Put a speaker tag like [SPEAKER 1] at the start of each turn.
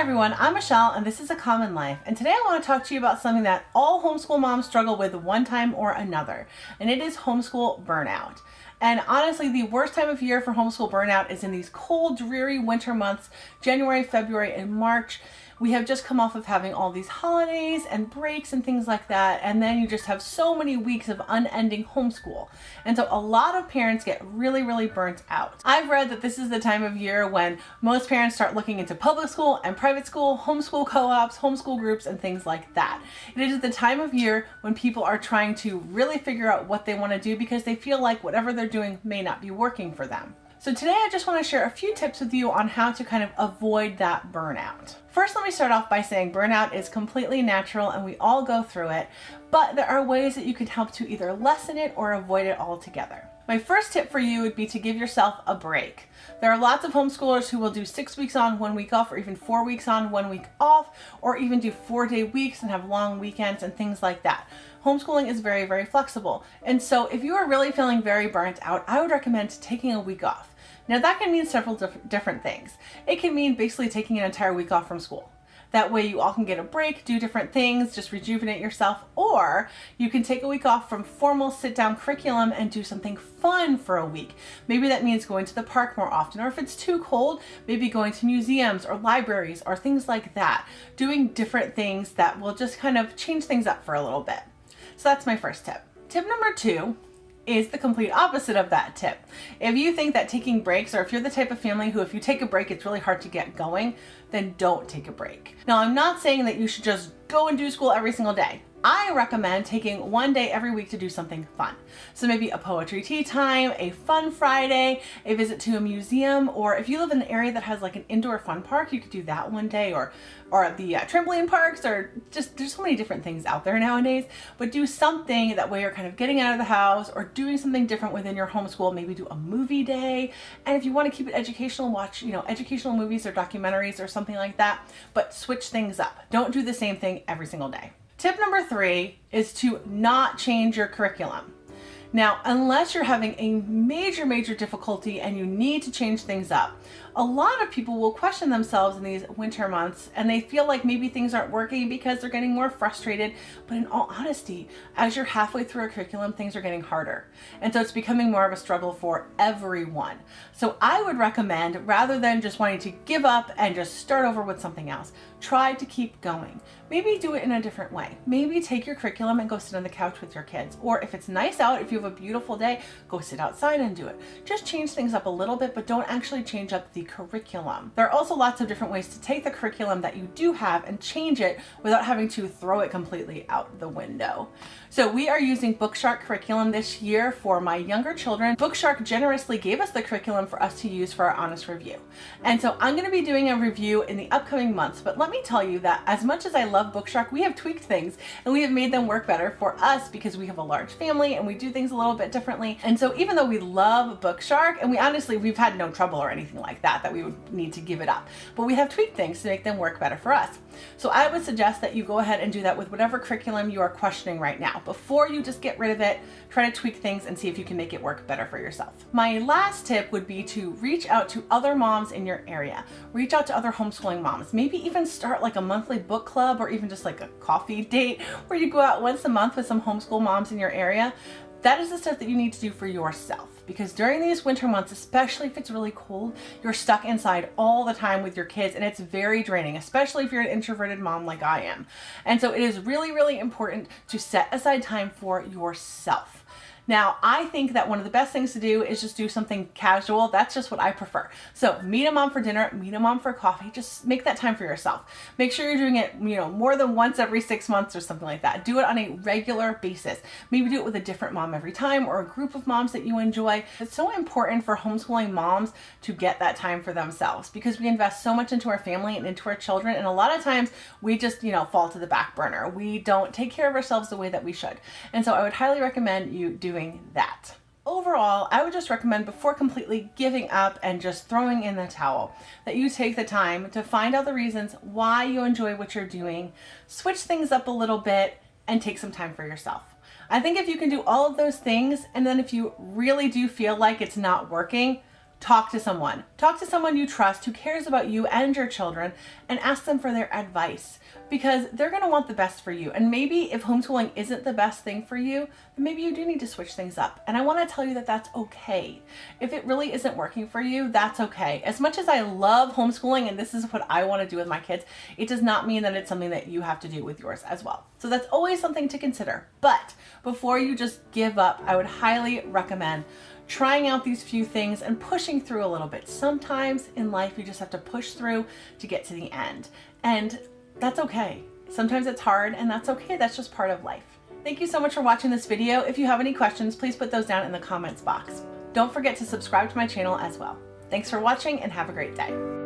[SPEAKER 1] Hi everyone, I'm Michelle and this is A Common Life, and today I want to talk to you about something that all homeschool moms struggle with one time or another, and it is homeschool burnout. And honestly, the worst time of year for homeschool burnout is in these cold, dreary winter months, January, February, and March. We have just come off of having all these holidays and breaks and things like that, and then you just have so many weeks of unending homeschool. And so a lot of parents get really burnt out. I've read that this is the time of year when most parents start looking into public school and private school, homeschool co-ops, homeschool groups, and things like that. It is the time of year when people are trying to really figure out what they want to do because they feel like whatever they're doing may not be working for them. So today I just want to share a few tips with you on how to kind of avoid that burnout. First, let me start off by saying burnout is completely natural and we all go through it, but there are ways that you can help to either lessen it or avoid it altogether. My first tip for you would be to give yourself a break. There are lots of homeschoolers who will do 6 weeks on, 1 week off, or even 4 weeks on, 1 week off, or even do 4-day weeks and have long weekends and things like that. Homeschooling is very flexible. And so if you are really feeling very burnt out, I would recommend taking a week off. Now that can mean several different things. It can mean basically taking an entire week off from school. That way you all can get a break, do different things, just rejuvenate yourself, or you can take a week off from formal sit-down curriculum and do something fun for a week. Maybe that means going to the park more often, or if it's too cold, maybe going to museums or libraries or things like that. Doing different things that will just kind of change things up for a little bit. So that's my first tip. Tip number 2 is the complete opposite of that tip. If you think that taking breaks, or if you're the type of family who if you take a break it's really hard to get going, then don't take a break. Now, I'm not saying that you should just go and do school every single day. I recommend taking 1 day every week to do something fun. So maybe a poetry tea time, a fun Friday, a visit to a museum, or if you live in an area that has like an indoor fun park, you could do that 1 day, or the trampoline parks, or just there's so many different things out there nowadays. But do something that way you're kind of getting out of the house or doing something different within your homeschool. Maybe do a movie day, and if you want to keep it educational, watch educational movies or documentaries or something like that. But switch things up. Don't do the same thing every single day. Tip number 3 is to not change your curriculum. Now, unless you're having a major difficulty and you need to change things up, a lot of people will question themselves in these winter months and they feel like maybe things aren't working because they're getting more frustrated. But in all honesty, as you're halfway through a curriculum, things are getting harder. And so it's becoming more of a struggle for everyone. So I would recommend, rather than just wanting to give up and just start over with something else, try to keep going. Maybe do it in a different way. Maybe take your curriculum and go sit on the couch with your kids. Or if it's nice out, if you have a beautiful day, go sit outside and do it. Just change things up a little bit, but don't actually change up the curriculum. There are also lots of different ways to take the curriculum that you do have and change it without having to throw it completely out the window. So we are using Bookshark curriculum this year for my younger children. Bookshark generously gave us the curriculum for us to use for our honest review. And so I'm going to be doing a review in the upcoming months, but let me tell you that as much as I love Bookshark, we have tweaked things and we have made them work better for us because we have a large family and we do things a little bit differently. And so even though we love Bookshark, and we've had no trouble or anything like that we would need to give it up, but we have tweaked things to make them work better for us. So I would suggest that you go ahead and do that with whatever curriculum you are questioning right now. Before you just get rid of it, try to tweak things and see if you can make it work better for yourself. My last tip would be to reach out to other moms in your area. Reach out to other homeschooling moms. Maybe even start like a monthly book club or even just like a coffee date where you go out once a month with some homeschool moms in your area. That is the stuff that you need to do for yourself, because during these winter months, especially if it's really cold, you're stuck inside all the time with your kids and it's very draining, especially if you're an introverted mom like I am. And so it is really important to set aside time for yourself. Now, I think that one of the best things to do is just do something casual. That's just what I prefer. So meet a mom for dinner, meet a mom for coffee, just make that time for yourself. Make sure you're doing it, more than once every 6 months or something like that. Do it on a regular basis. Maybe do it with a different mom every time or a group of moms that you enjoy. It's so important for homeschooling moms to get that time for themselves because we invest so much into our family and into our children. And a lot of times we just, fall to the back burner. We don't take care of ourselves the way that we should. And so I would highly recommend you doing that. Overall, I would just recommend, before completely giving up and just throwing in the towel, that you take the time to find out the reasons why you enjoy what you're doing, switch things up a little bit, and take some time for yourself. I think if you can do all of those things, and then if you really do feel like it's not working, Talk to someone. Talk to someone you trust who cares about you and your children, and ask them for their advice, because they're going to want the best for you. And maybe if homeschooling isn't the best thing for you, then maybe you do need to switch things up. And I want to tell you that that's okay. If it really isn't working for you, that's okay. As much as I love homeschooling and this is what I want to do with my kids, it does not mean that it's something that you have to do with yours as well. So that's always something to consider. But before you just give up, I would highly recommend trying out these few things and pushing through a little bit. Sometimes in life, you just have to push through to get to the end. And that's okay. Sometimes it's hard, and that's okay. That's just part of life. Thank you so much for watching this video. If you have any questions, please put those down in the comments box. Don't forget to subscribe to my channel as well. Thanks for watching and have a great day.